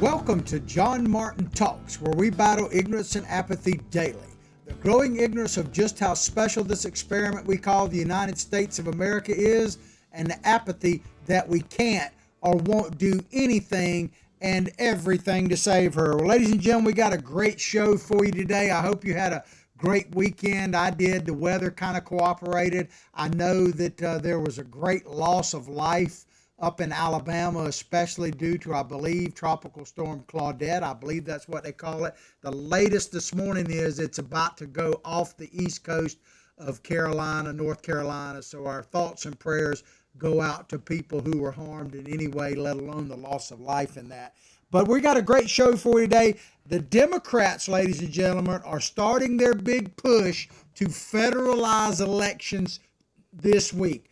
Welcome to John Martin Talks, where we battle ignorance and apathy daily. The growing ignorance of just how special this experiment we call the United States of America is, and the apathy that we can't or won't do anything and everything to save her. Well, ladies and gentlemen, we got a great show for you today. I hope you had a great weekend. I did. The weather kind of cooperated. I know that there was a great loss of life up in Alabama, especially due to, I believe, Tropical Storm Claudette. I believe that's what they call it. The latest this morning is it's about to go off the east coast of Carolina, North Carolina. So our thoughts and prayers go out to people who were harmed in any way, let alone the loss of life in that. But we got a great show for you today. The Democrats, ladies and gentlemen, are starting their big push to federalize elections this week.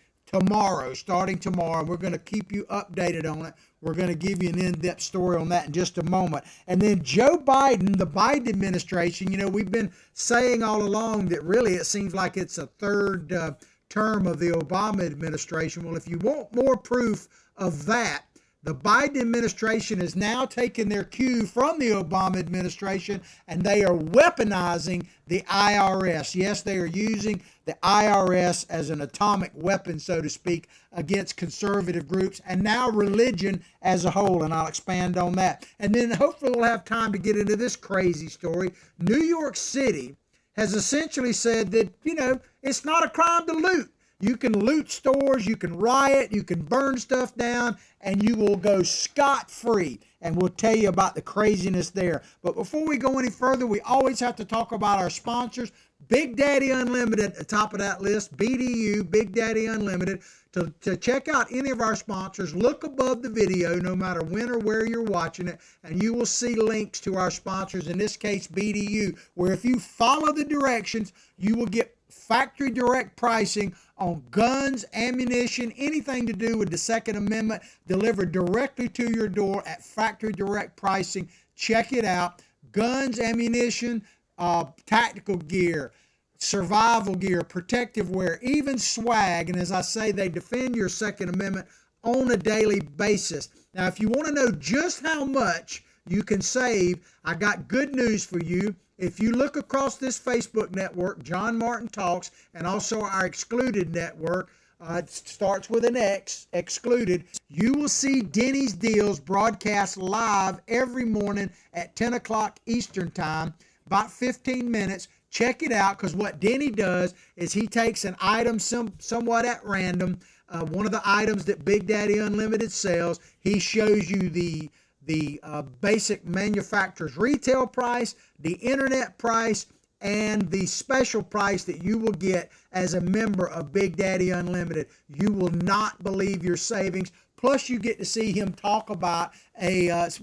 Starting tomorrow. We're going to keep you updated on it. We're going to give you an in-depth story on that in just a moment. And then Joe Biden, the Biden administration, we've been saying all along that really it seems like it's a third term of the Obama administration. Well, if you want more proof of that, the Biden administration is now taking their cue from the Obama administration, and they are weaponizing the IRS. Yes, they are using the IRS as an atomic weapon, so to speak, against conservative groups and now religion as a whole, and I'll expand on that. And then hopefully we'll have time to get into this crazy story. New York City has essentially said that, it's not a crime to loot. You can loot stores, you can riot, you can burn stuff down, and you will go scot-free. And we'll tell you about the craziness there. But before we go any further, we always have to talk about our sponsors. Big Daddy Unlimited at the top of that list, BDU, Big Daddy Unlimited. To check out any of our sponsors, look above the video, no matter when or where you're watching it, and you will see links to our sponsors, in this case, BDU, where if you follow the directions, you will get factory direct pricing on guns, ammunition, anything to do with the Second Amendment delivered directly to your door at factory direct pricing. Check it out. Guns, ammunition, tactical gear, survival gear, protective wear, even swag. And as I say, they defend your Second Amendment on a daily basis. Now, if you want to know just how much you can save, I got good news for you. If you look across this Facebook network, John Martin Talks, and also our excluded network, it starts with an X, excluded, you will see Denny's Deals broadcast live every morning at 10 o'clock Eastern Time, about 15 minutes. Check it out, because what Denny does is he takes an item somewhat at random, one of the items that Big Daddy Unlimited sells. He shows you the basic manufacturer's retail price, the internet price, and the special price that you will get as a member of Big Daddy Unlimited. You will not believe your savings. Plus, you get to see him talk about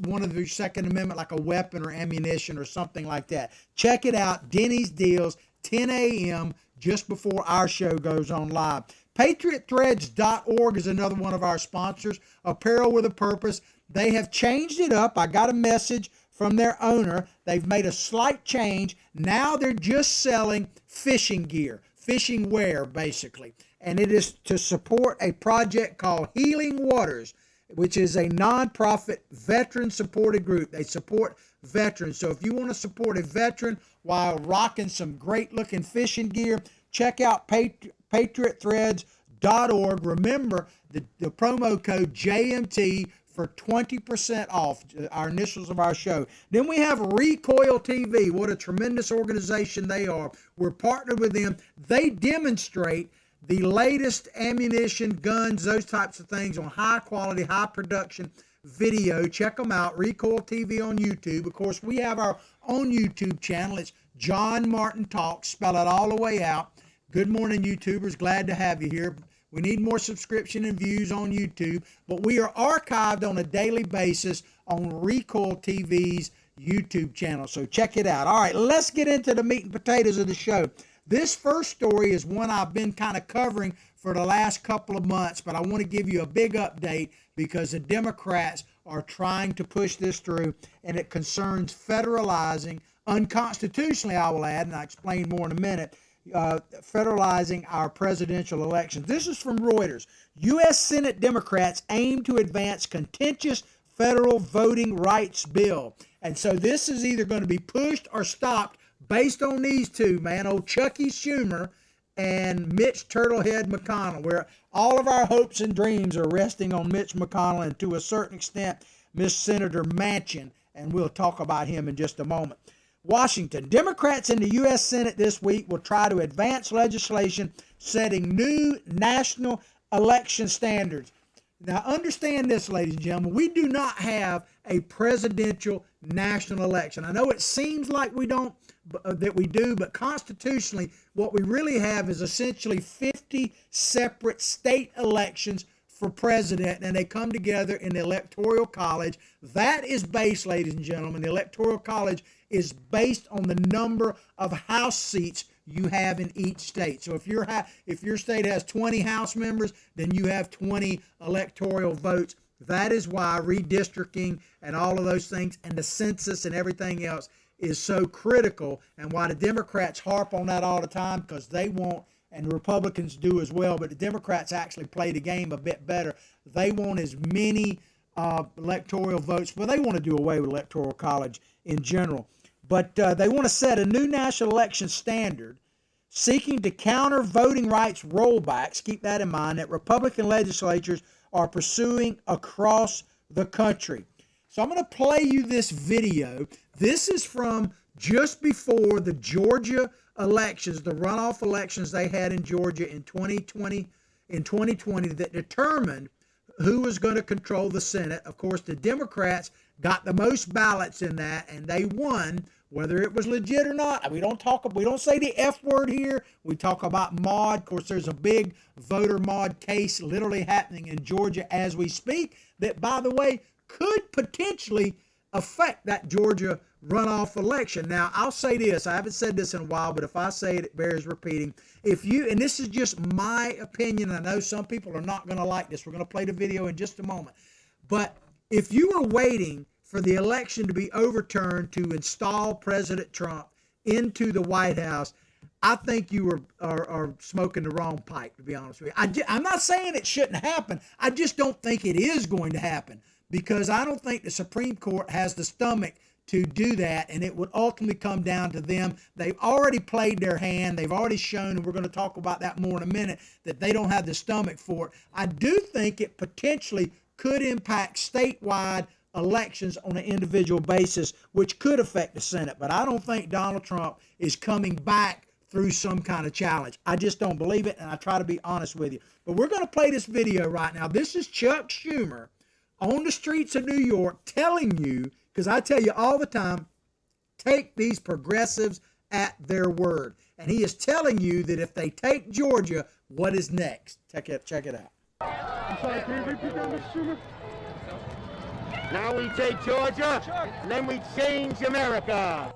one of the Second Amendment, like a weapon or ammunition or something like that. Check it out, Denny's Deals, 10 a.m., just before our show goes on live. PatriotThreads.org is another one of our sponsors, Apparel with a Purpose. They have changed it up. I got a message from their owner. They've made a slight change. Now they're just selling fishing gear, fishing wear, basically. And it is to support a project called Healing Waters, which is a nonprofit veteran-supported group. They support veterans. So if you want to support a veteran while rocking some great-looking fishing gear, check out PatriotThreads.org. Remember the promo code JMT for 20% off, our initials of our show. Then we have Recoil TV. What a tremendous organization they are. We're partnered with them. They demonstrate the latest ammunition, guns, those types of things on high quality, high production video. Check them out, Recoil TV on YouTube. Of course, we have our own YouTube channel. It's John Martin Talks. Spell it all the way out. Good morning, YouTubers. Glad to have you here. We need more subscription and views on YouTube, but we are archived on a daily basis on Recoil TV's YouTube channel, so check it out. All right, let's get into the meat and potatoes of the show. This first story is one I've been kind of covering for the last couple of months, but I want to give you a big update because the Democrats are trying to push this through, and it concerns federalizing, unconstitutionally, I will add, and I'll explain more in a minute, federalizing our presidential elections. This is from Reuters. U.S. Senate Democrats aim to advance contentious federal voting rights bill. And so this is either going to be pushed or stopped based on these two, man, old Chucky Schumer and Mitch Turtlehead McConnell, where all of our hopes and dreams are resting on Mitch McConnell and to a certain extent, Miss Senator Manchin, and we'll talk about him in just a moment. Washington. Democrats in the U.S. Senate this week will try to advance legislation setting new national election standards. Now, understand this, ladies and gentlemen. We do not have a presidential national election. I know it seems like we don't, that we do, but constitutionally, what we really have is essentially 50 separate state elections for president, and they come together in the Electoral College. That is based, ladies and gentlemen, the Electoral College is based on the number of House seats you have in each state. So if your state has 20 House members, then you have 20 electoral votes. That is why redistricting and all of those things and the census and everything else is so critical, and why the Democrats harp on that all the time, because they want, and Republicans do as well, but the Democrats actually play the game a bit better. They want as many electoral votes, but they want to do away with Electoral College in general. But they want to set a new national election standard seeking to counter voting rights rollbacks, keep that in mind, that Republican legislatures are pursuing across the country. So I'm going to play you this video. This is from just before the Georgia elections, the runoff elections they had in Georgia in 2020 that determined who was going to control the Senate. Of course, the Democrats got the most ballots in that, and they won, whether it was legit or not. We don't say the F word here. We talk about mod. Of course, there's a big voter mod case literally happening in Georgia as we speak that, by the way, could potentially affect that Georgia runoff election. Now, I'll say this. I haven't said this in a while, but if I say it, it bears repeating. And this is just my opinion, I know some people are not going to like this. We're going to play the video in just a moment. But if you were waiting for the election to be overturned to install President Trump into the White House, I think you are smoking the wrong pipe, to be honest with you. I'm not saying it shouldn't happen. I just don't think it is going to happen, because I don't think the Supreme Court has the stomach to do that, and it would ultimately come down to them. They've already played their hand. They've already shown, and we're going to talk about that more in a minute, that they don't have the stomach for it. I do think it potentially could impact statewide elections on an individual basis, which could affect the Senate. But I don't think Donald Trump is coming back through some kind of challenge. I just don't believe it, and I try to be honest with you. But we're going to play this video right now. This is Chuck Schumer on the streets of New York telling you, because I tell you all the time, take these progressives at their word. And he is telling you that if they take Georgia, what is next? Check it out. I'm sorry, can you repeat that, Mr. Schumer? Now we take Georgia, and then we change America.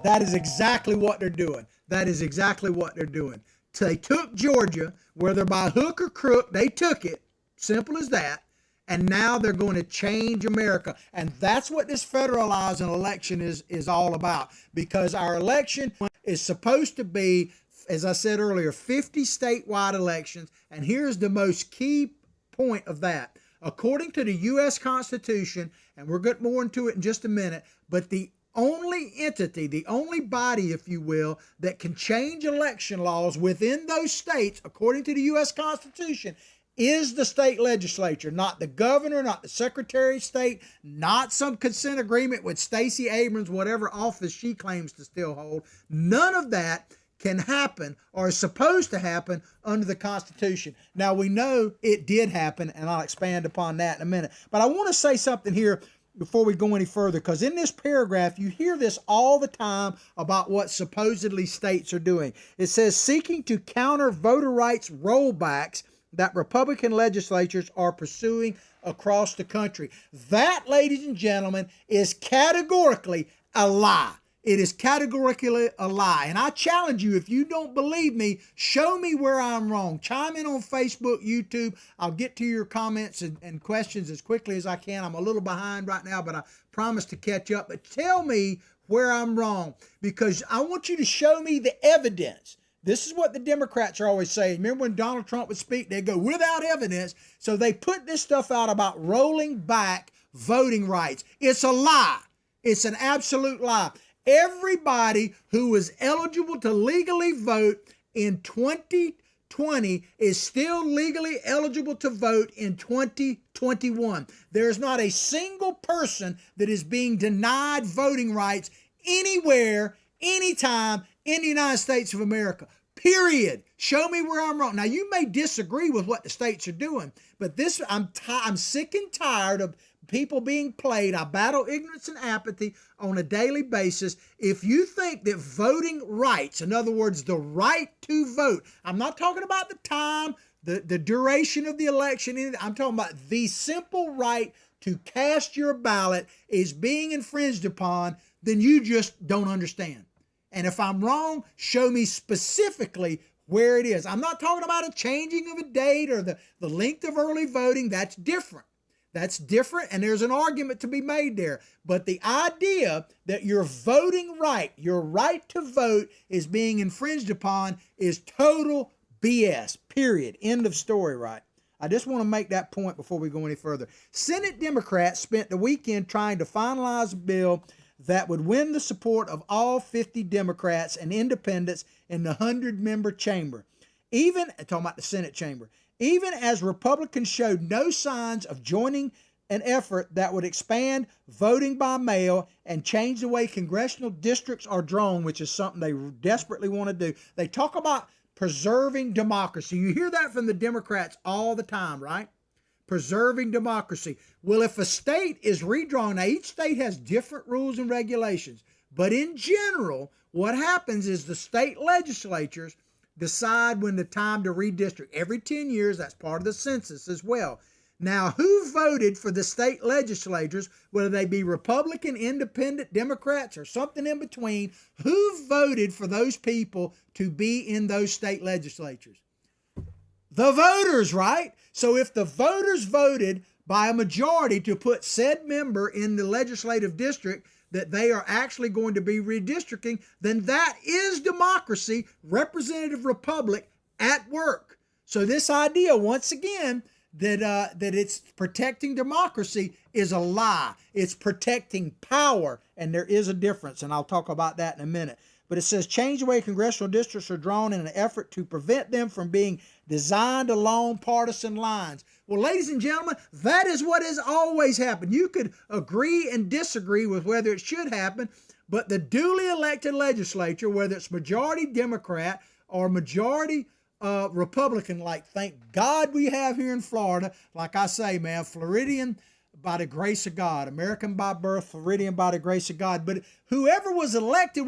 That is exactly what they're doing. That is exactly what they're doing. They took Georgia, whether by hook or crook, they took it. Simple as that. And now they're going to change America. And that's what this federalizing election is all about. Because our election is supposed to be, as I said earlier, 50 statewide elections. And here's the most key point of that. According to the U.S. Constitution, and we'll get more into it in just a minute, but the only entity, the only body, if you will, that can change election laws within those states, according to the U.S. Constitution, is the state legislature, not the governor, not the secretary of state, not some consent agreement with Stacey Abrams, whatever office she claims to still hold. None of that can happen or is supposed to happen under the Constitution. Now, we know it did happen, and I'll expand upon that in a minute. But I want to say something here before we go any further, because in this paragraph, you hear this all the time about what supposedly states are doing. It says, seeking to counter voter rights rollbacks that Republican legislatures are pursuing across the country. That, ladies and gentlemen, is categorically a lie. It is categorically a lie. And I challenge you, if you don't believe me, show me where I'm wrong. Chime in on Facebook, YouTube. I'll get to your comments and questions as quickly as I can. I'm a little behind right now, but I promise to catch up. But tell me where I'm wrong, because I want you to show me the evidence. This is what the Democrats are always saying. Remember when Donald Trump would speak, they'd go, without evidence. So they put this stuff out about rolling back voting rights. It's a lie. It's an absolute lie. Everybody who was eligible to legally vote in 2020 is still legally eligible to vote in 2021. There's not a single person that is being denied voting rights anywhere, anytime in the United States of America. Period. Show me where I'm wrong. Now, you may disagree with what the states are doing, but I'm sick and tired of people being played. I battle ignorance and apathy on a daily basis. If you think that voting rights, in other words, the right to vote, I'm not talking about the time, the duration of the election. I'm talking about the simple right to cast your ballot is being infringed upon, then you just don't understand. And if I'm wrong, show me specifically where it is. I'm not talking about a changing of a date or the length of early voting. That's different. That's different, and there's an argument to be made there. But the idea that your voting right, your right to vote, is being infringed upon is total BS, period. End of story, right? I just want to make that point before we go any further. Senate Democrats spent the weekend trying to finalize a bill that would win the support of all 50 Democrats and independents in the 100-member chamber. Talking about the Senate chamber. Even as Republicans showed no signs of joining an effort that would expand voting by mail and change the way congressional districts are drawn, which is something they desperately want to do. They talk about preserving democracy. You hear that from the Democrats all the time, right? Preserving democracy. Well, if a state is redrawn, now each state has different rules and regulations, but in general, what happens is the state legislatures decide when the time to redistrict. Every 10 years, that's part of the census as well. Now, who voted for the state legislatures, whether they be Republican, Independent, Democrats, or something in between, who voted for those people to be in those state legislatures? The voters, right? So if the voters voted by a majority to put said member in the legislative district that they are actually going to be redistricting, then that is democracy, representative republic at work. So this idea, once again, that it's protecting democracy is a lie. It's protecting power, and there is a difference, and I'll talk about that in a minute. But it says change the way congressional districts are drawn in an effort to prevent them from being designed along partisan lines. Well, ladies and gentlemen, that is what has always happened. You could agree and disagree with whether it should happen, but the duly elected legislature, whether it's majority Democrat or majority Republican, like thank God we have here in Florida, like I say, man, Floridian by the grace of God, American by birth, Floridian by the grace of God. But whoever was elected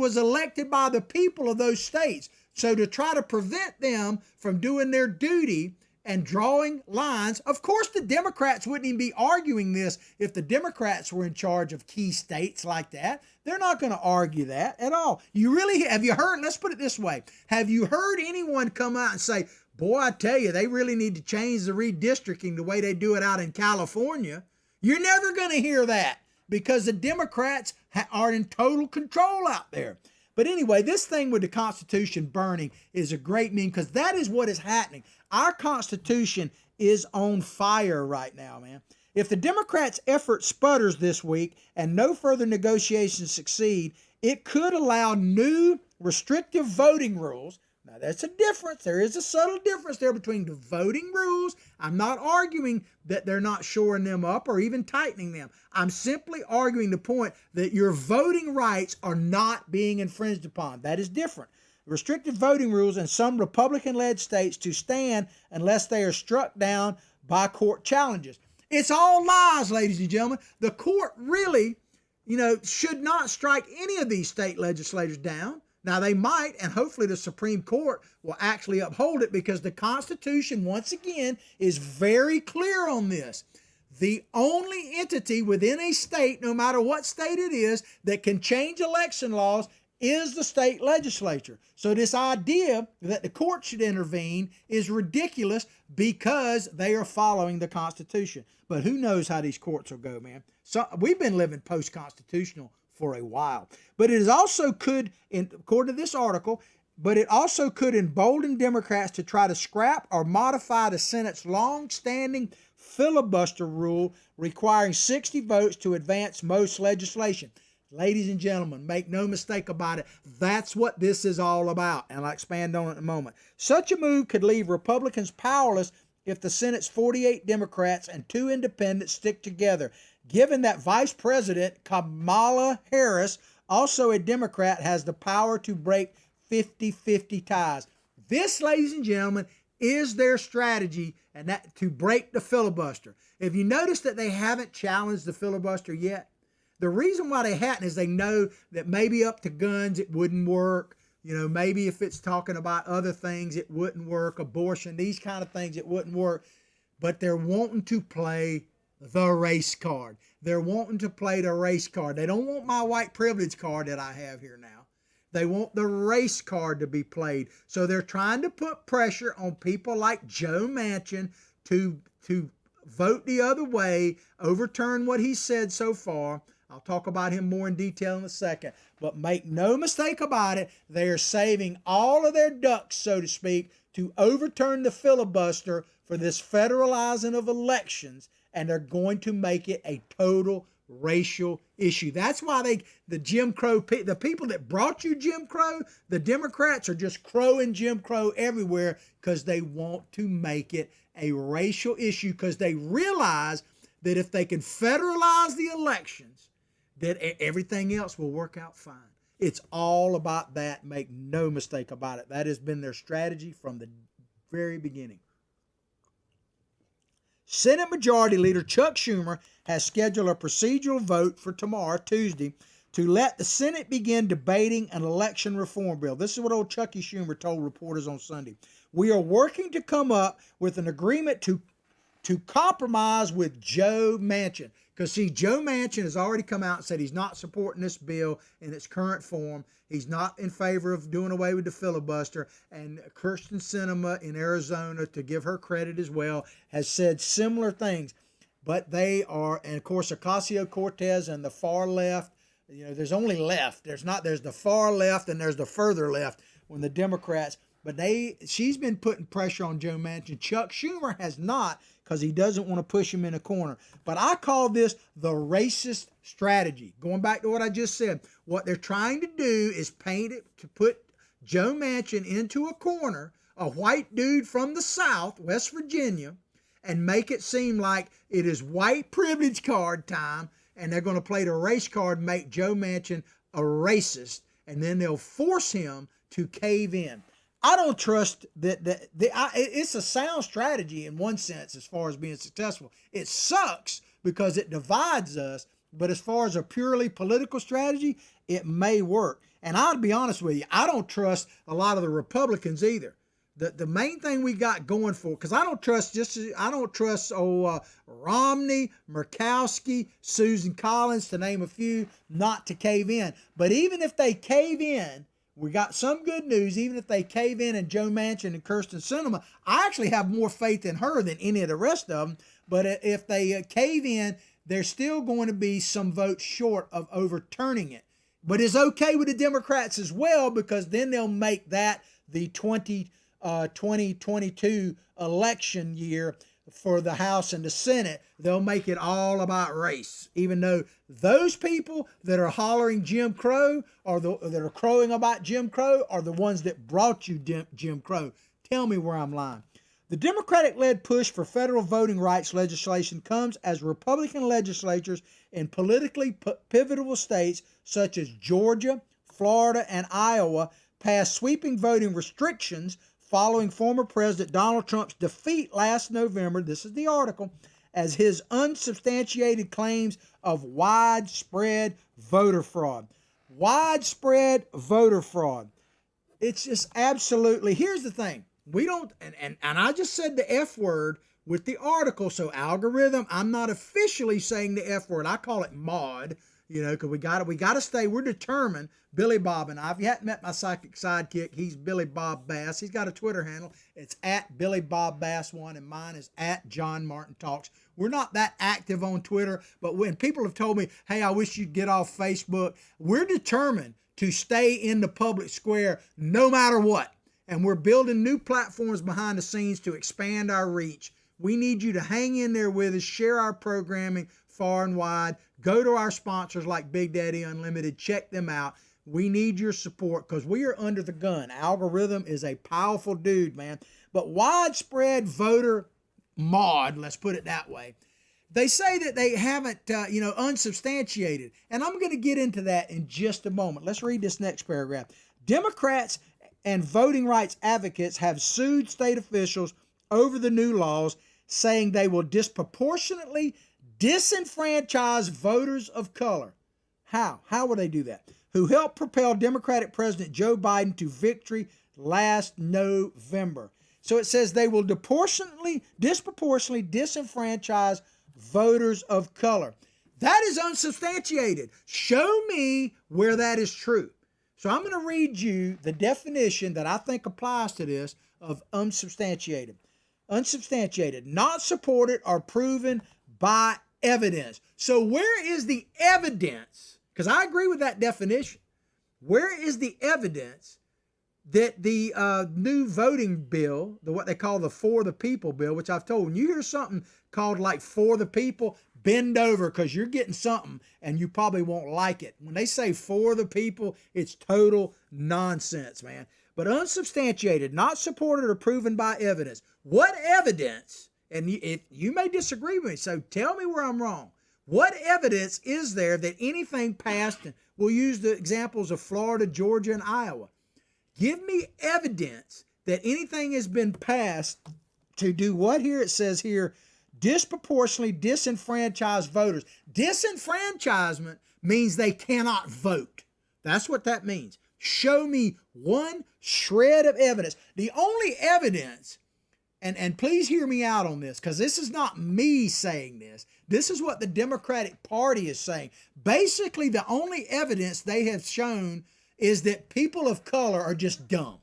by the people of those states. So to try to prevent them from doing their duty and drawing lines, of course the Democrats wouldn't even be arguing this if the Democrats were in charge of key states like that. They're not going to argue that at all. Have you heard, let's put it this way, have you heard anyone come out and say, boy, I tell you, they really need to change the redistricting the way they do it out in California? You're never going to hear that because the Democrats are in total control out there. But anyway, this thing with the Constitution burning is a great meme because that is what is happening. Our Constitution is on fire right now, man. If the Democrats' effort sputters this week and no further negotiations succeed, it could allow new restrictive voting rules. Now, that's a difference. There is a subtle difference there between the voting rules. I'm not arguing that they're not shoring them up or even tightening them. I'm simply arguing the point that your voting rights are not being infringed upon. That is different. Restricted voting rules in some Republican-led states to stand unless they are struck down by court challenges. It's all lies, ladies and gentlemen. The court really, should not strike any of these state legislators down. Now, they might, and hopefully the Supreme Court will actually uphold it because the Constitution, once again, is very clear on this. The only entity within a state, no matter what state it is, that can change election laws is the state legislature. So this idea that the court should intervene is ridiculous because they are following the Constitution. But who knows how these courts will go, man. So we've been living post-constitutional for a while. But it is also could, according to this article, but it also could embolden Democrats to try to scrap or modify the Senate's long-standing filibuster rule requiring 60 votes to advance most legislation. Ladies and gentlemen, make no mistake about it, that's what this is all about, and I'll expand on it in a moment. Such a move could leave Republicans powerless if the Senate's 48 Democrats and 2 independents stick together, given that Vice President Kamala Harris, also a Democrat, has the power to break 50-50 ties. This, ladies and gentlemen, is their strategy, and that to break the filibuster. If you notice that they haven't challenged the filibuster yet, the reason why they hadn't is they know that maybe up to guns it wouldn't work. You know, maybe if it's talking about other things it wouldn't work, abortion, these kind of things, it wouldn't work. But they're wanting to play the race card. They're wanting to play the race card. They don't want my white privilege card that I have here now. They want the race card to be played. So they're trying to put pressure on people like Joe Manchin to vote the other way, overturn what he said so far. I'll talk about him more in detail in a second. But make no mistake about it, they are saving all of their ducks, so to speak, to overturn the filibuster for this federalizing of elections, and they're going to make it a total racial issue. That's why the Jim Crow, the people that brought you Jim Crow, the Democrats are just crowing Jim Crow everywhere because they want to make it a racial issue, because they realize that if they can federalize the elections, that everything else will work out fine. It's all about that. Make no mistake about it. That has been their strategy from the very beginning. Senate Majority Leader Chuck Schumer has scheduled a procedural vote for tomorrow, Tuesday, to let the Senate begin debating an election reform bill. This is what old Chucky Schumer told reporters on Sunday. We are working to come up with an agreement to compromise with Joe Manchin. Because, see, Joe Manchin has already come out and said he's not supporting this bill in its current form. He's not in favor of doing away with the filibuster. And Kirsten Sinema in Arizona, to give her credit as well, has said similar things. But they are, and of course, Ocasio-Cortez and the far left, you know, there's only left. There's the far left and there's the further left when the Democrats. But she's been putting pressure on Joe Manchin. Chuck Schumer has not, because he doesn't want to push him in a corner. But I call this the racist strategy. Going back to what I just said, what they're trying to do is paint it to put Joe Manchin into a corner, a white dude from the South, West Virginia, and make it seem like it is white privilege card time, and they're going to play the race card, make Joe Manchin a racist, and then they'll force him to cave in. I don't trust that. It's a sound strategy in one sense as far as being successful. It sucks because it divides us, but as far as a purely political strategy, it may work. And I'll be honest with you, I don't trust a lot of the Republicans either. The main thing we got going for, because I don't trust Romney, Murkowski, Susan Collins, to name a few, not to cave in. But even if they cave in, we got some good news. Even if they cave in and Joe Manchin and Kirsten Sinema, I actually have more faith in her than any of the rest of them. But if they cave in, there's still going to be some votes short of overturning it. But it's okay with the Democrats as well, because then they'll make that the 2022 election year for the House and the Senate. They'll make it all about race, even though those people that are hollering Jim Crow or that are crowing about Jim Crow are the ones that brought you Jim Crow. Tell me where I'm lying. The Democratic-led push for federal voting rights legislation comes as Republican legislatures in politically pivotal states such as Georgia, Florida, and Iowa pass sweeping voting restrictions following former President Donald Trump's defeat last November, this is the article, as his unsubstantiated claims of widespread voter fraud. Widespread voter fraud. It's just absolutely, here's the thing. We don't, and I just said the F word with the article, so algorithm, I'm not officially saying the F word. I call it mod, you know, because we got to stay, we're determined. Billy Bob and I, if you haven't met my psychic sidekick, he's Billy Bob Bass. He's got a Twitter handle. It's at Billy Bob Bass 1, and mine is at John Martin Talks. We're not that active on Twitter, but when people have told me, hey, I wish you'd get off Facebook, we're determined to stay in the public square no matter what. And we're building new platforms behind the scenes to expand our reach. We need you to hang in there with us, share our programming far and wide. Go to our sponsors like Big Daddy Unlimited, check them out. We need your support because we are under the gun. Algorithm is a powerful dude, man. But widespread voter mod, let's put it that way, they say that they haven't, unsubstantiated. And I'm going to get into that in just a moment. Let's read this next paragraph. Democrats and voting rights advocates have sued state officials over the new laws, saying they will disproportionately disenfranchise voters of color. How? How will they do that? Who helped propel Democratic President Joe Biden to victory last November. So it says they will disproportionately disenfranchise voters of color. That is unsubstantiated. Show me where that is true. So I'm going to read you the definition that I think applies to this of unsubstantiated. Unsubstantiated, not supported or proven by evidence. So where is the evidence? Because I agree with that definition. Where is the evidence that the new voting bill, what they call the For the People bill, which I've told, when you hear something called like For the People, bend over because you're getting something and you probably won't like it. When they say For the People, it's total nonsense, man. But unsubstantiated, not supported or proven by evidence. What evidence, and you may disagree with me, so tell me where I'm wrong. What evidence is there that anything passed, and we'll use the examples of Florida, Georgia, and Iowa. Give me evidence that anything has been passed to do what here it says here, disproportionately disenfranchise voters. Disenfranchisement means they cannot vote. That's what that means. Show me one shred of evidence. The only evidence, and please hear me out on this, because this is not me saying this. This is what the Democratic Party is saying. Basically, the only evidence they have shown is that people of color are just dumb.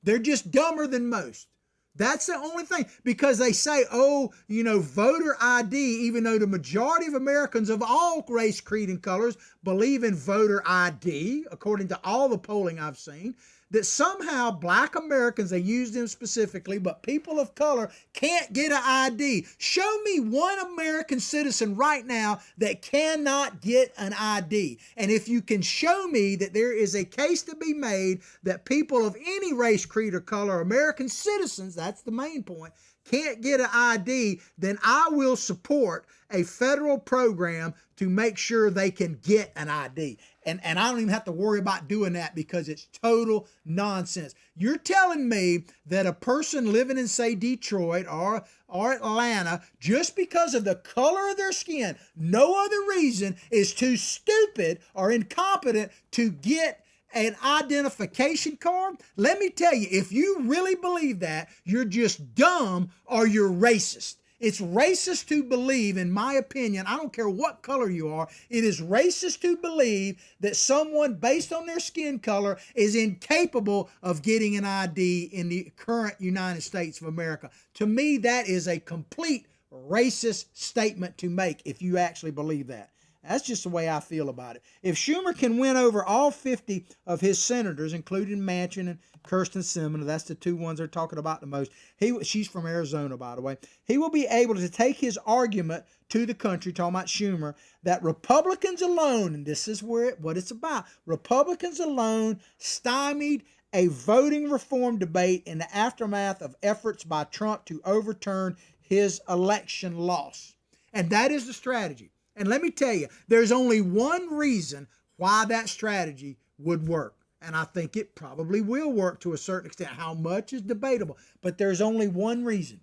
They're just dumber than most. That's the only thing, because they say, voter ID, even though the majority of Americans of all race, creed, and colors believe in voter ID, according to all the polling I've seen, that somehow black Americans, they use them specifically, but people of color can't get an ID. Show me one American citizen right now that cannot get an ID. And if you can show me that there is a case to be made that people of any race, creed, or color, American citizens, that's the main point, can't get an ID, then I will support a federal program to make sure they can get an ID. And I don't even have to worry about doing that because it's total nonsense. You're telling me that a person living in, say, Detroit or Atlanta, just because of the color of their skin, no other reason, is too stupid or incompetent to get an identification card? Let me tell you, if you really believe that, you're just dumb or you're racist. It's racist to believe, in my opinion, I don't care what color you are, it is racist to believe that someone based on their skin color is incapable of getting an ID in the current United States of America. To me, that is a complete racist statement to make if you actually believe that. That's just the way I feel about it. If Schumer can win over all 50 of his senators, including Manchin and Kirsten Sinema, that's the two ones they're talking about the most. She's from Arizona, by the way. He will be able to take his argument to the country, talking about Schumer, that Republicans alone, and this is what it's about, Republicans alone stymied a voting reform debate in the aftermath of efforts by Trump to overturn his election loss. And that is the strategy. And let me tell you, there's only one reason why that strategy would work. And I think it probably will work to a certain extent. How much is debatable. But there's only one reason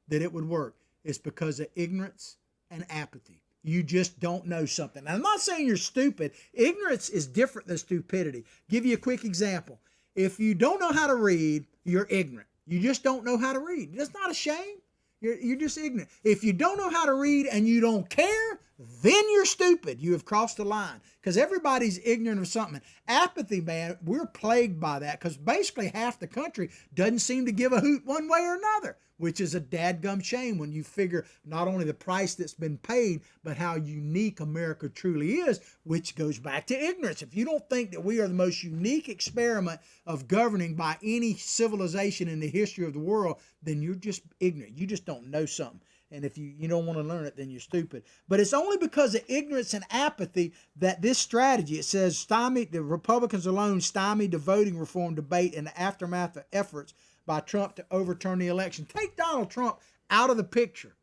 that it would work. It's because of ignorance and apathy. You just don't know something. And I'm not saying you're stupid. Ignorance is different than stupidity. Give you a quick example. If you don't know how to read, you're ignorant. You just don't know how to read. That's not a shame. You're just ignorant. If you don't know how to read and you don't care, then you're stupid. You have crossed the line, because everybody's ignorant of something. Apathy, man, we're plagued by that, because basically half the country doesn't seem to give a hoot one way or another, which is a dadgum shame when you figure not only the price that's been paid, but how unique America truly is, which goes back to ignorance. If you don't think that we are the most unique experiment of governing by any civilization in the history of the world, then you're just ignorant. You just don't know something. And if you don't want to learn it, then you're stupid. But it's only because of ignorance and apathy that this strategy, it says, stymied, the Republicans alone stymied the voting reform debate in the aftermath of efforts by Trump to overturn the election. Take Donald Trump out of the picture.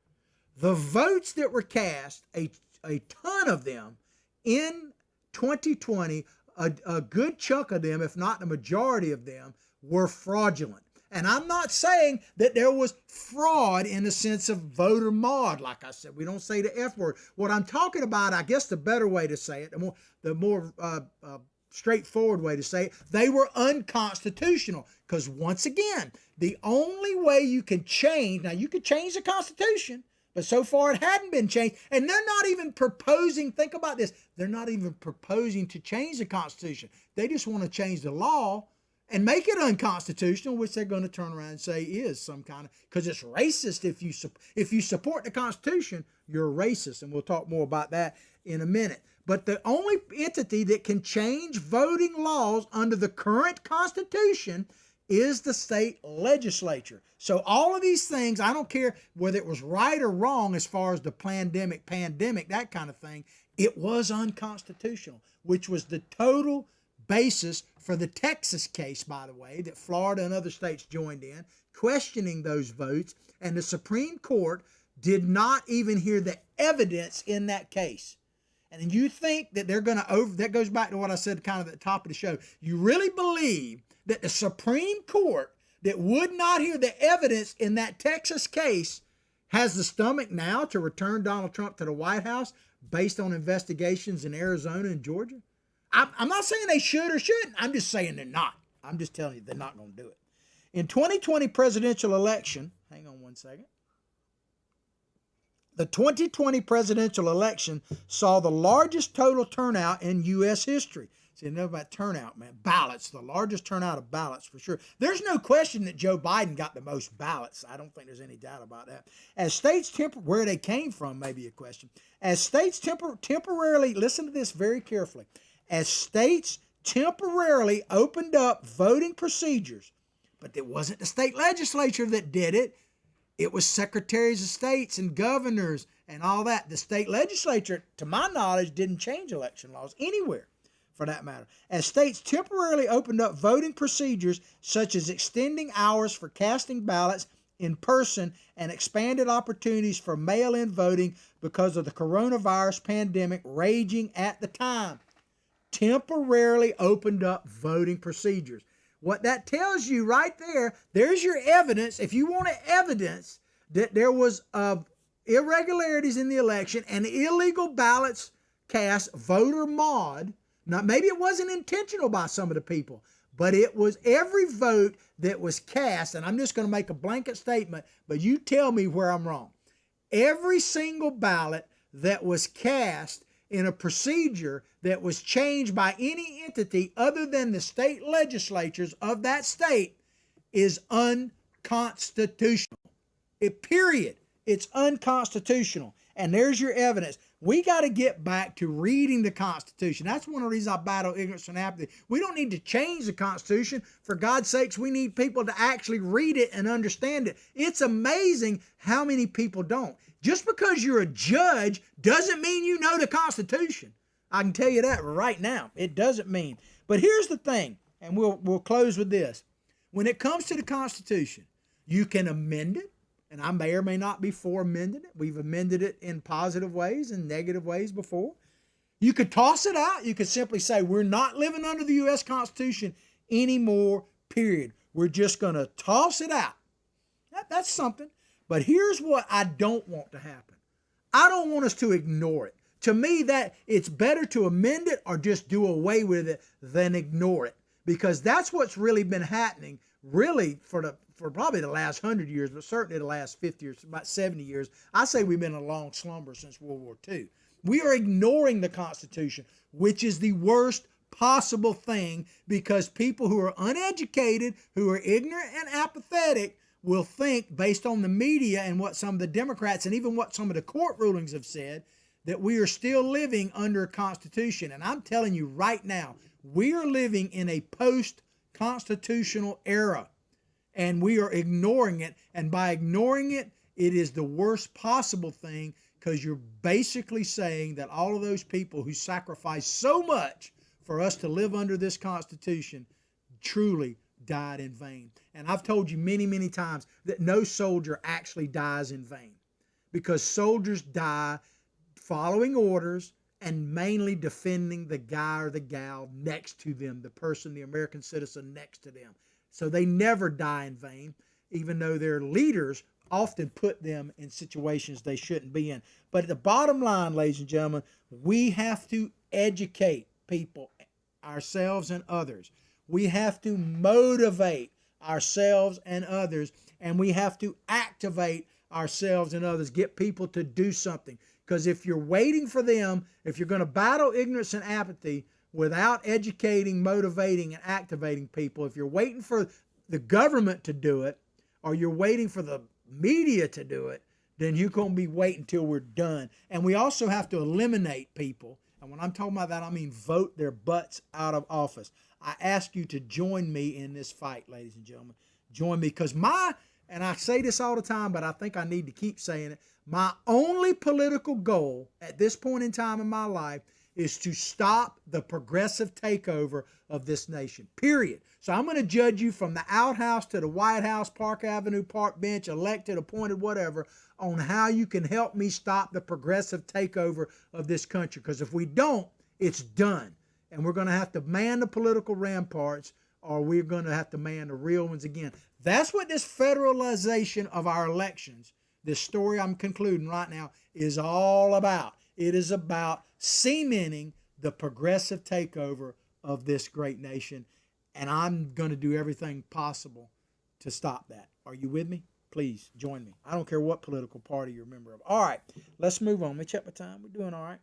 The votes that were cast, a ton of them in 2020, a good chunk of them, if not the majority of them, were fraudulent. And I'm not saying that there was fraud in the sense of voter mod. Like I said, we don't say the F word. What I'm talking about, I guess the better way to say it, the more straightforward way to say it, they were unconstitutional. Because once again, the only way you can change, now you could change the Constitution, but so far it hadn't been changed. And they're not even proposing, think about this, they're not even proposing to change the Constitution. They just want to change the law and make it unconstitutional, which they're going to turn around and say is some kind of, because it's racist. If you support the Constitution, you're a racist, and we'll talk more about that in a minute. But the only entity that can change voting laws under the current Constitution is the state legislature. So all of these things, I don't care whether it was right or wrong as far as the pandemic, that kind of thing, it was unconstitutional, which was the total basis for the Texas case, by the way, that Florida and other states joined in, questioning those votes, and the Supreme Court did not even hear the evidence in that case. And you think that they're going to that goes back to what I said kind of at the top of the show. You really believe that the Supreme Court that would not hear the evidence in that Texas case has the stomach now to return Donald Trump to the White House based on investigations in Arizona and Georgia? I'm not saying they should or shouldn't. I'm just saying they're not. I'm just telling you they're not going to do it. In 2020 presidential election, hang on one second. The 2020 presidential election saw the largest total turnout in U.S. history. See, you know about turnout, man. Ballots, the largest turnout of ballots for sure. There's no question that Joe Biden got the most ballots. I don't think there's any doubt about that. As states where they came from may be a question. As states temporarily, listen to this very carefully. As states temporarily opened up voting procedures, but it wasn't the state legislature that did it. It was secretaries of states and governors and all that. The state legislature, to my knowledge, didn't change election laws anywhere for that matter. As states temporarily opened up voting procedures, such as extending hours for casting ballots in person and expanded opportunities for mail-in voting because of the coronavirus pandemic raging at the time. Temporarily opened up voting procedures. What that tells you right there, there's your evidence. If you want evidence that there was irregularities in the election and illegal ballots cast, voter mod, now maybe it wasn't intentional by some of the people, but it was every vote that was cast, and I'm just going to make a blanket statement, but you tell me where I'm wrong. Every single ballot that was cast in a procedure that was changed by any entity other than the state legislatures of that state is unconstitutional. Period. It's unconstitutional. And there's your evidence. We got to get back to reading the Constitution. That's one of the reasons I battle ignorance and apathy. We don't need to change the Constitution. For God's sakes, we need people to actually read it and understand it. It's amazing how many people don't. Just because you're a judge doesn't mean you know the Constitution. I can tell you that right now. It doesn't mean. But here's the thing, and we'll close with this. When it comes to the Constitution, you can amend it, and I may or may not be for amending it. We've amended it in positive ways and negative ways before. You could toss it out. You could simply say, we're not living under the U.S. Constitution anymore, period. We're just going to toss it out. That's something. But here's what I don't want to happen. I don't want us to ignore it. To me, that it's better to amend it or just do away with it than ignore it. Because that's what's really been happening, really, for probably the last 100 years, but certainly the last 50 years, about 70 years. I say we've been in a long slumber since World War II. We are ignoring the Constitution, which is the worst possible thing, because people who are uneducated, who are ignorant and apathetic, will think, based on the media and what some of the Democrats and even what some of the court rulings have said, that we are still living under a Constitution. And I'm telling you right now, we are living in a post-constitutional era, and we are ignoring it. And by ignoring it, it is the worst possible thing, because you're basically saying that all of those people who sacrificed so much for us to live under this Constitution truly died in vain. And I've told you many, many times that no soldier actually dies in vain, because soldiers die following orders and mainly defending the guy or the gal next to them, the person, the American citizen next to them. So they never die in vain, even though their leaders often put them in situations they shouldn't be in. But at the bottom line, ladies and gentlemen, we have to educate people, ourselves and others. We have to motivate ourselves and others, and we have to activate ourselves and others, get people to do something. Because if you're waiting for them, if you're going to battle ignorance and apathy without educating, motivating, and activating people, if you're waiting for the government to do it, or you're waiting for the media to do it, then you're going to be waiting until we're done. And we also have to eliminate people. And when I'm talking about that, I mean vote their butts out of office. I ask you to join me in this fight, ladies and gentlemen. Join me, because and I say this all the time, but I think I need to keep saying it, my only political goal at this point in time in my life is to stop the progressive takeover of this nation, period. So I'm going to judge you from the outhouse to the White House, Park Avenue, Park Bench, elected, appointed, whatever, on how you can help me stop the progressive takeover of this country. Because if we don't, it's done. And we're going to have to man the political ramparts, or we're going to have to man the real ones again. That's what this federalization of our elections, this story I'm concluding right now, is all about. It is about cementing the progressive takeover of this great nation. And I'm going to do everything possible to stop that. Are you with me? Please join me. I don't care what political party you're a member of. All right, let's move on. Let me check my time. We're doing all right.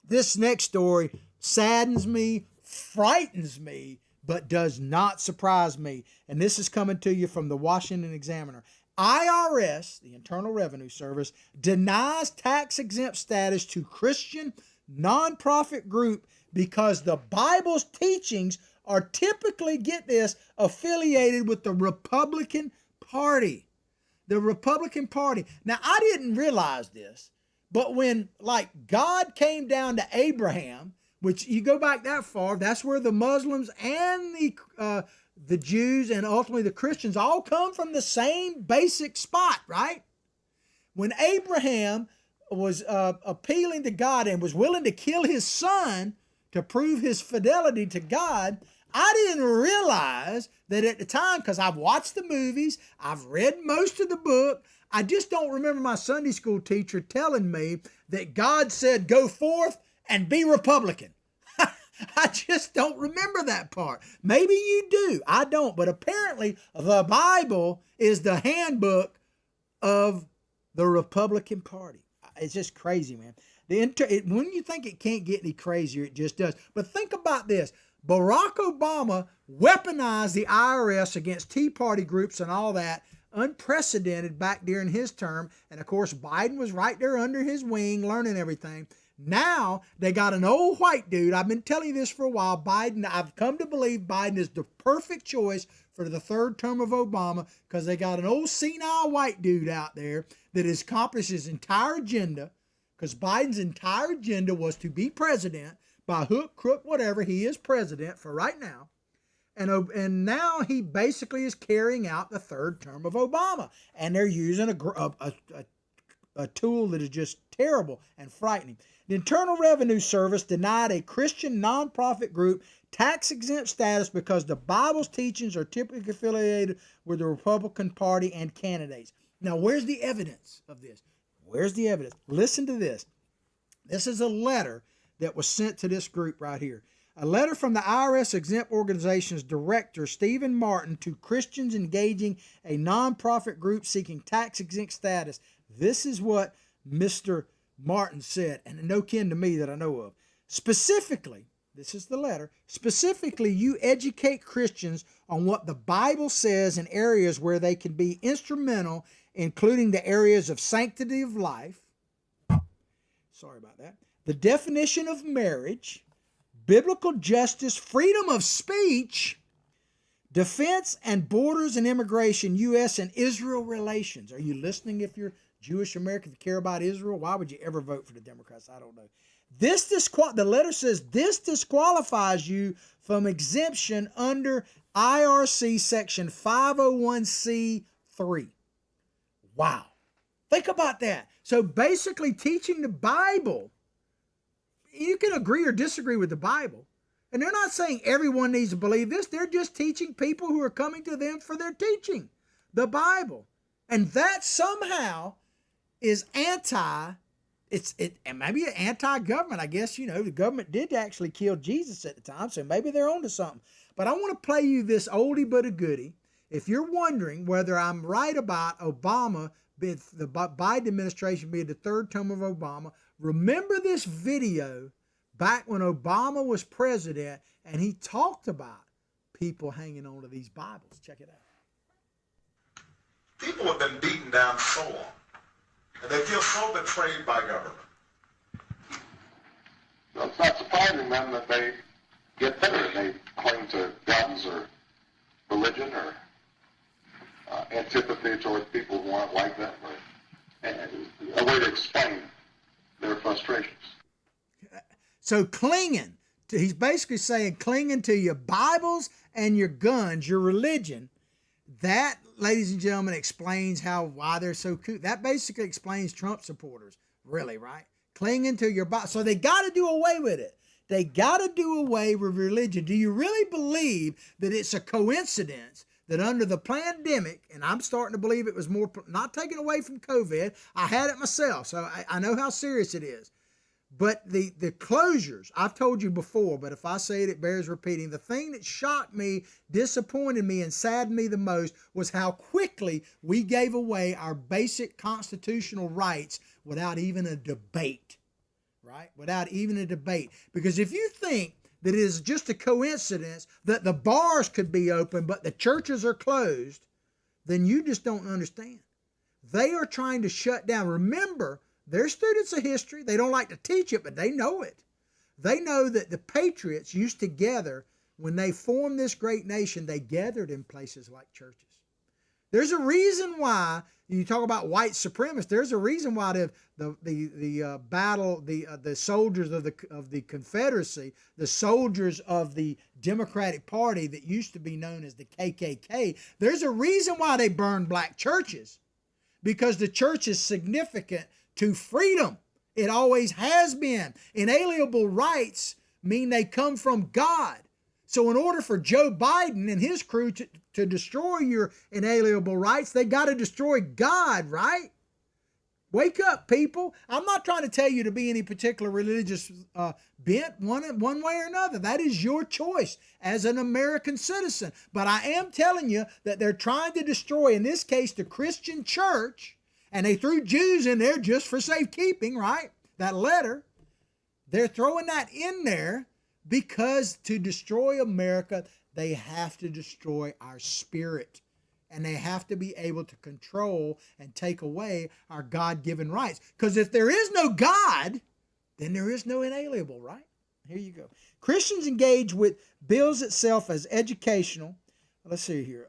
This next story saddens me, frightens me, but does not surprise me. And this is coming to you from the Washington Examiner. IRS, the Internal Revenue Service, denies tax-exempt status to Christian nonprofit group because the Bible's teachings are typically, get this, affiliated with the Republican Party. The Republican Party. Now, I didn't realize this, but when, God came down to Abraham, which you go back that far, that's where the Muslims and the Jews and ultimately the Christians all come from the same basic spot, right? When Abraham was appealing to God and was willing to kill his son to prove his fidelity to God, I didn't realize that at the time, because I've watched the movies, I've read most of the book, I just don't remember my Sunday school teacher telling me that God said, go forth and be Republican. I just don't remember that part. Maybe you do. I don't. But apparently the Bible is the handbook of the Republican Party. It's just crazy, man. When you think it can't get any crazier, it just does. But think about this. Barack Obama weaponized the IRS against Tea Party groups and all that, unprecedented back during his term. And of course, Biden was right there under his wing, learning everything. Now they got an old white dude. I've been telling you this for a while. Biden, I've come to believe Biden is the perfect choice for the third term of Obama, because they got an old senile white dude out there that has accomplished his entire agenda, because Biden's entire agenda was to be president by hook, crook, whatever. He is president for right now. And now he basically is carrying out the third term of Obama. And they're using a tool that is just terrible and frightening. The Internal Revenue Service denied a Christian nonprofit group tax-exempt status because the Bible's teachings are typically affiliated with the Republican Party and candidates. Now, where's the evidence of this? Where's the evidence? Listen to this. This is a letter that was sent to this group right here. A letter from the IRS exempt organization's director, Stephen Martin, to Christians engaging a nonprofit group seeking tax-exempt status. This is what Mr. Martin said, and no kin to me that I know of, specifically, this is the letter, specifically you educate Christians on what the Bible says in areas where they can be instrumental, including the areas of sanctity of life, sorry about that, the definition of marriage, biblical justice, freedom of speech, defense and borders and immigration, U.S. and Israel relations. Are you listening if you're Jewish American, if you care about Israel? Why would you ever vote for the Democrats? I don't know. The letter says this disqualifies you from exemption under IRC section 501c3. Wow. Think about that. So basically teaching the Bible, you can agree or disagree with the Bible. And they're not saying everyone needs to believe this. They're just teaching people who are coming to them for their teaching, the Bible. And that somehow is and maybe an anti-government. I guess, the government did actually kill Jesus at the time, so maybe they're onto something. But I want to play you this oldie but a goodie. If you're wondering whether I'm right about Obama, the Biden administration being the third term of Obama, remember this video back when Obama was president, and he talked about people hanging on to these Bibles. Check it out. People have been beaten down so long, and they feel so betrayed by government. Well, it's not surprising then that they get bitter and they cling to guns or religion or antipathy towards people who aren't like them, or a way to explain their frustrations. So he's basically saying clinging to your Bibles and your guns, your religion, that, ladies and gentlemen, explains why they're so cool. That basically explains Trump supporters, really, right? Clinging to your Bible. So they got to do away with it. They got to do away with religion. Do you really believe that it's a coincidence that under the pandemic, and I'm starting to believe it was more, not taken away from COVID, I had it myself, so I know how serious it is. But the closures, I've told you before, but if I say it, it bears repeating. The thing that shocked me, disappointed me, and saddened me the most was how quickly we gave away our basic constitutional rights without even a debate, right? Without even a debate. Because if you think that it is just a coincidence that the bars could be open but the churches are closed, then you just don't understand. They are trying to shut down. Remember, they're students of history. They don't like to teach it, but they know it. They know that the patriots used to gather, when they formed this great nation, they gathered in places like churches. There's a reason why, you talk about white supremacists, there's a reason why the soldiers of the Confederacy, the soldiers of the Democratic Party that used to be known as the KKK, there's a reason why they burned black churches. Because the church is significant to freedom. It always has been. Inalienable rights mean they come from God. So in order for Joe Biden and his crew to destroy your inalienable rights, they got to destroy God, right? Wake up, people. I'm not trying to tell you to be any particular religious bent one way or another. That is your choice as an American citizen. But I am telling you that they're trying to destroy, in this case, the Christian church, and they threw Jews in there just for safekeeping, right? That letter. They're throwing that in there because to destroy America, they have to destroy our spirit. And they have to be able to control and take away our God-given rights. Because if there is no God, then there is no inalienable, right? Here you go. Christians engage with bills itself as educational. Let's see here.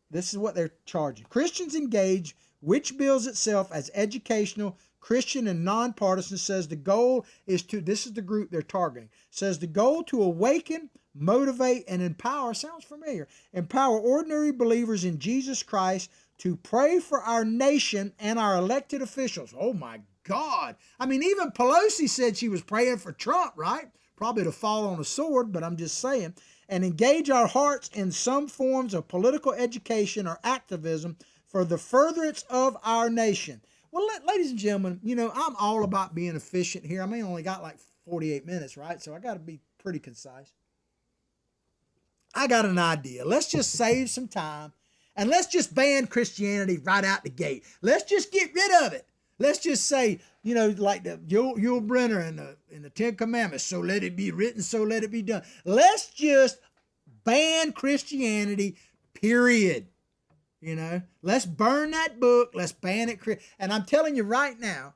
This is what they're charging. Christians engage which bills itself as educational, Christian, and nonpartisan, says the goal is to, this is the group they're targeting, says the goal to awaken, motivate, and empower, sounds familiar, empower ordinary believers in Jesus Christ to pray for our nation and our elected officials. Oh my God. I mean, even Pelosi said she was praying for Trump, right? Probably to fall on a sword, but I'm just saying. And engage our hearts in some forms of political education or activism for the furtherance of our nation. Well, ladies and gentlemen, I'm all about being efficient here. I mean, I only got like 48 minutes, right? So I got to be pretty concise. I got an idea. Let's just save some time and let's just ban Christianity right out the gate. Let's just get rid of it. Let's just say, you know, like the Yul Brynner in the Ten Commandments. So let it be written, so let it be done. Let's just ban Christianity, period. You know, let's burn that book. Let's ban it. And I'm telling you right now,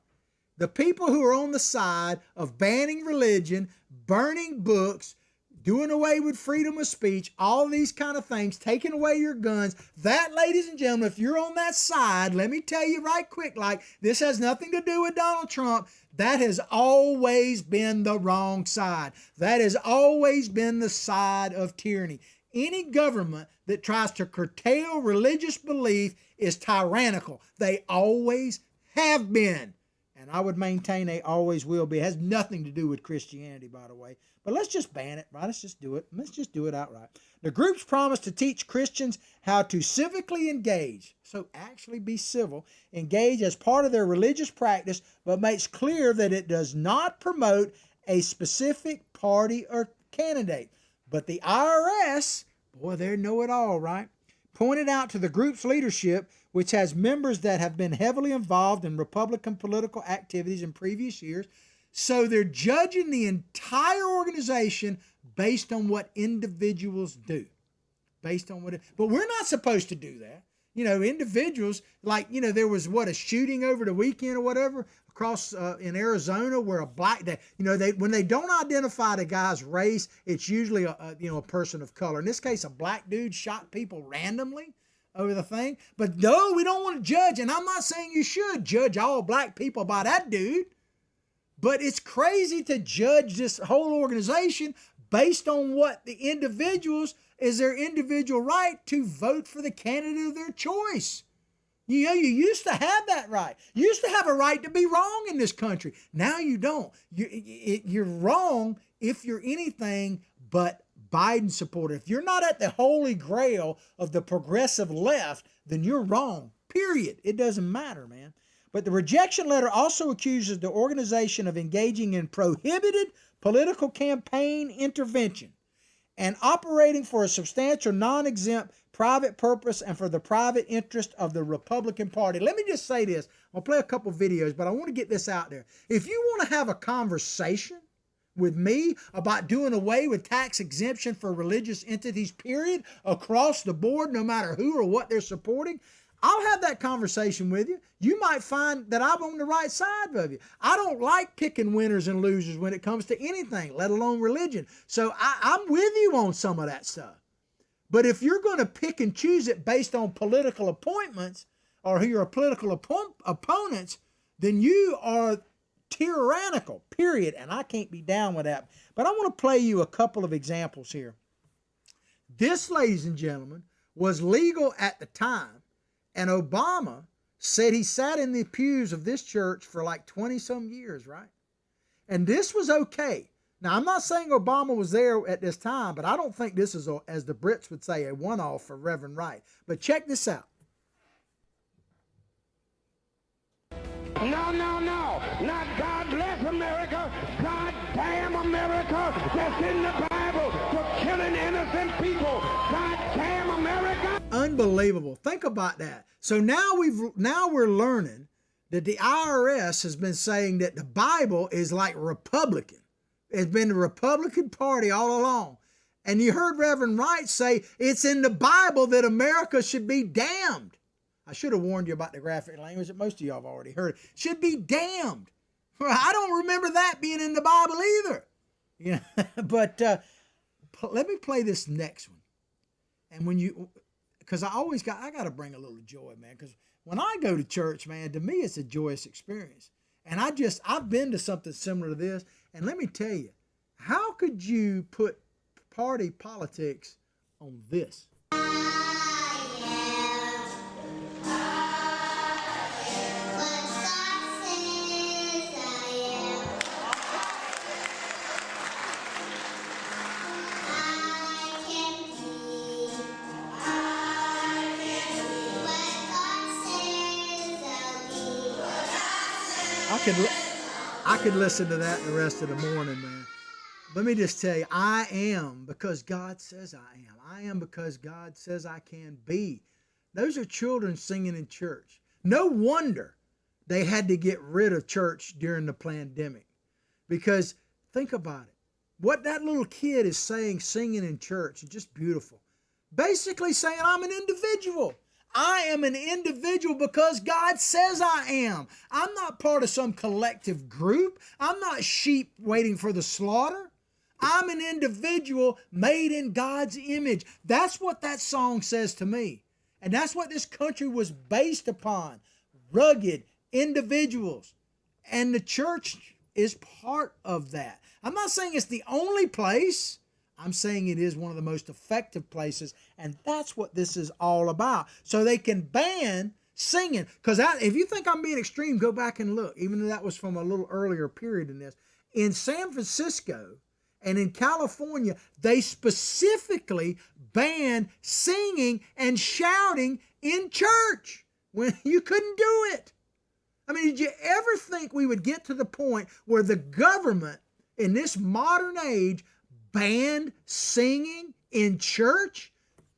the people who are on the side of banning religion, burning books, doing away with freedom of speech, all these kind of things, taking away your guns, that, ladies and gentlemen, if you're on that side, let me tell you right quick, like, this has nothing to do with Donald Trump. That has always been the wrong side. That has always been the side of tyranny. Any government that tries to curtail religious belief is tyrannical. They always have been. And I would maintain they always will be. It has nothing to do with Christianity, by the way. But let's just ban it, right? Let's just do it. Let's just do it outright. The groups promise to teach Christians how to civically engage. So actually be civil, engage as part of their religious practice, but makes clear that it does not promote a specific party or candidate. But the IRS, boy, they know it all, right? Pointed out to the group's leadership, which has members that have been heavily involved in Republican political activities in previous years. So they're judging the entire organization based on what individuals do. But we're not supposed to do that. You know, individuals, like, you know, there was a shooting over the weekend or whatever across in Arizona where a black, when they don't identify the guy's race, it's usually a person of color. In this case, a black dude shot people randomly over the thing. But no, we don't want to judge. And I'm not saying you should judge all black people by that dude. But it's crazy to judge this whole organization based on what the individuals is their individual right to vote for the candidate of their choice. You know, you used to have that right. You used to have a right to be wrong in this country. Now you don't. You're wrong if you're anything but Biden supporter. If you're not at the holy grail of the progressive left, then you're wrong. Period. It doesn't matter, man. But the rejection letter also accuses the organization of engaging in prohibited political campaign intervention and operating for a substantial non-exempt private purpose and for the private interest of the Republican Party. Let me just say this. I'll play a couple videos, but I want to get this out there. If you want to have a conversation with me about doing away with tax exemption for religious entities, period, across the board, no matter who or what they're supporting, I'll have that conversation with you. You might find that I'm on the right side of you. I don't like picking winners and losers when it comes to anything, let alone religion. So I'm with you on some of that stuff. But if you're going to pick and choose it based on political appointments or who your political opponents, then you are tyrannical, period. And I can't be down with that. But I want to play you a couple of examples here. This, ladies and gentlemen, was legal at the time. And Obama said he sat in the pews of this church for like 20-some years, right? And this was okay. Now, I'm not saying Obama was there at this time, but I don't think this is, as the Brits would say, a one-off for Reverend Wright. But check this out. No, no, no. Not God bless America. God damn America. That's in the Bible for killing innocent people. God damn America. Unbelievable. Think about that. So now we're learning that the IRS has been saying that the Bible is like Republican. It's been the Republican Party all along. And you heard Reverend Wright say it's in the Bible that America should be damned. I should have warned you about the graphic language that most of y'all have already heard. Should be damned. I don't remember that being in the Bible either. You know, but let me play this next one. And because I got to bring a little joy, man. Because when I go to church, man, to me it's a joyous experience. And I've been to something similar to this. And let me tell you, how could you put party politics on this? I could listen to that the rest of the morning, man. Let me just tell you, I am because God says I am. I am because God says I can be. Those are children singing in church. No wonder they had to get rid of church during the pandemic. Because think about it. What that little kid is saying, singing in church, is just beautiful. Basically saying, I'm an individual. I am an individual because God says I am. I'm not part of some collective group. I'm not sheep waiting for the slaughter. I'm an individual made in God's image. That's what that song says to me. And that's what this country was based upon. Rugged individuals. And the church is part of that. I'm not saying it's the only place. I'm saying it is one of the most effective places, and that's what this is all about. So they can ban singing. Because if you think I'm being extreme, go back and look. Even though that was from a little earlier period in this. In San Francisco and in California, they specifically banned singing and shouting in church when you couldn't do it. I mean, did you ever think we would get to the point where the government in this modern age banned singing in church?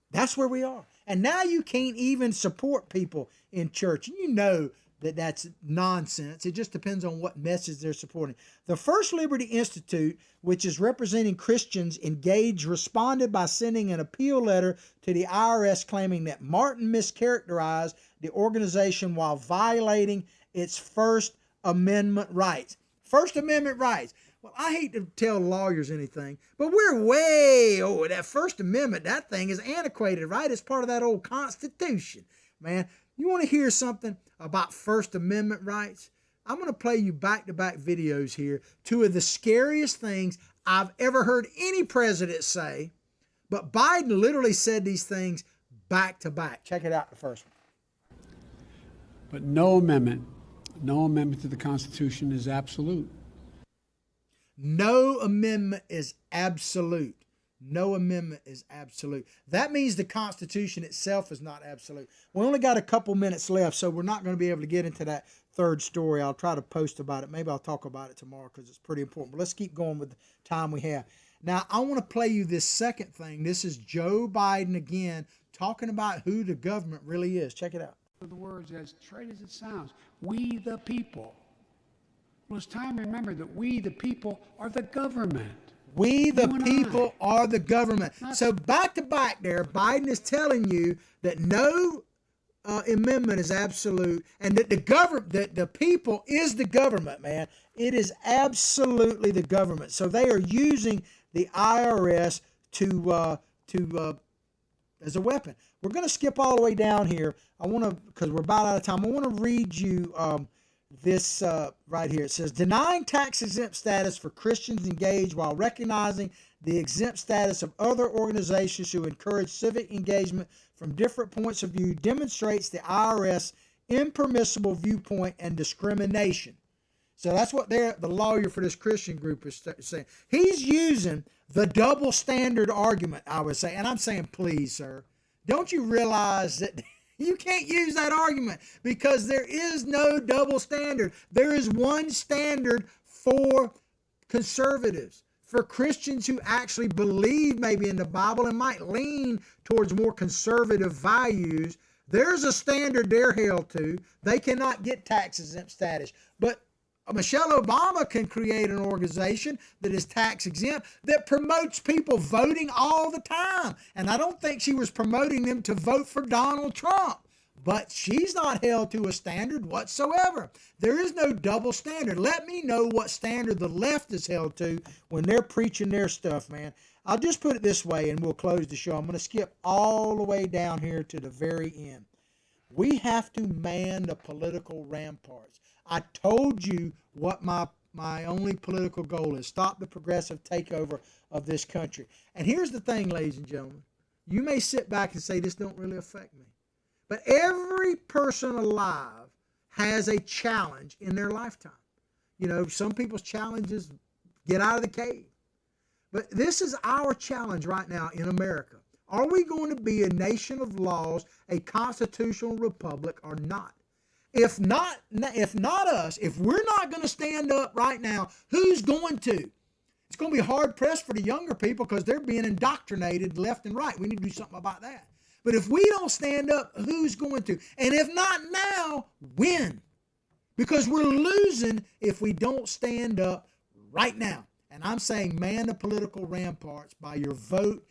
That's where we are. And now you can't even support people in church. And you know that that's nonsense. It just depends on what message they're supporting. The First Liberty Institute, which is representing Christians engaged, responded by sending an appeal letter to the IRS claiming that Martin mischaracterized the organization while violating its First Amendment rights. First Amendment rights. Well, I hate to tell lawyers anything, but we're way over that First Amendment. That thing is antiquated, right? It's part of that old Constitution. Man, you want to hear something about First Amendment rights? I'm going to play you back-to-back videos here. Two of the scariest things I've ever heard any president say, but Biden literally said these things back-to-back. Check it out, the first one. But no amendment to the Constitution is absolute. No amendment is absolute. No amendment is absolute. That means the Constitution itself is not absolute. We only got a couple minutes left, so we're not going to be able to get into that third story. I'll try to post about it. Maybe I'll talk about it tomorrow because it's pretty important. But let's keep going with the time we have. Now, I want to play you this second thing. This is Joe Biden again talking about who the government really is. Check it out. The words, as trite as it sounds, we the people. Well, it's time to remember that we the people are the government. We the people are the government. So back to back there, Biden is telling you that no amendment is absolute, and that the people is the government, man. It is absolutely the government. So they are using the IRS to as a weapon. We're going to skip all the way down here. I want to, because we're about out of time, I want to read you this right here. It says, denying tax-exempt status for Christians engaged while recognizing the exempt status of other organizations who encourage civic engagement from different points of view demonstrates the IRS impermissible viewpoint and discrimination. So that's what the lawyer for this Christian group is saying. He's using the double standard argument, I would say. And I'm saying, please, sir, don't you realize that you can't use that argument because there is no double standard. There is one standard for conservatives, for Christians who actually believe maybe in the Bible and might lean towards more conservative values. There's a standard they're held to. They cannot get tax exempt status. But Michelle Obama can create an organization that is tax exempt that promotes people voting all the time. And I don't think she was promoting them to vote for Donald Trump. But she's not held to a standard whatsoever. There is no double standard. Let me know what standard the left is held to when they're preaching their stuff, man. I'll just put it this way and we'll close the show. I'm going to skip all the way down here to the very end. We have to man the political ramparts. I told you what my only political goal is. Stop the progressive takeover of this country. And here's the thing, ladies and gentlemen. You may sit back and say, this don't really affect me. But every person alive has a challenge in their lifetime. You know, some people's challenge is get out of the cave. But this is our challenge right now in America. Are we going to be a nation of laws, a constitutional republic, or not? If not us, if we're not going to stand up right now, who's going to? It's going to be hard pressed for the younger people because they're being indoctrinated left and right. We need to do something about that. But if we don't stand up, who's going to? And if not now, when? because we're losing if we don't stand up right now. And I'm saying man the political ramparts by your vote,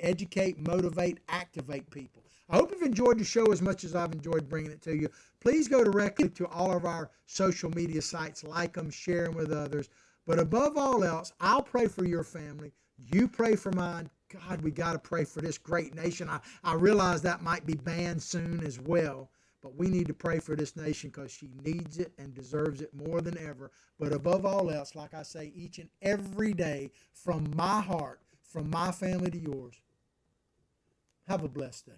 educate, motivate, activate people. I hope you've enjoyed the show as much as I've enjoyed bringing it to you. Please go directly to all of our social media sites, like them, share them with others. But above all else, I'll pray for your family. You pray for mine. God, we got to pray for this great nation. I realize that might be banned soon as well, but we need to pray for this nation because she needs it and deserves it more than ever. But above all else, like I say each and every day, from my heart, from my family to yours, have a blessed day.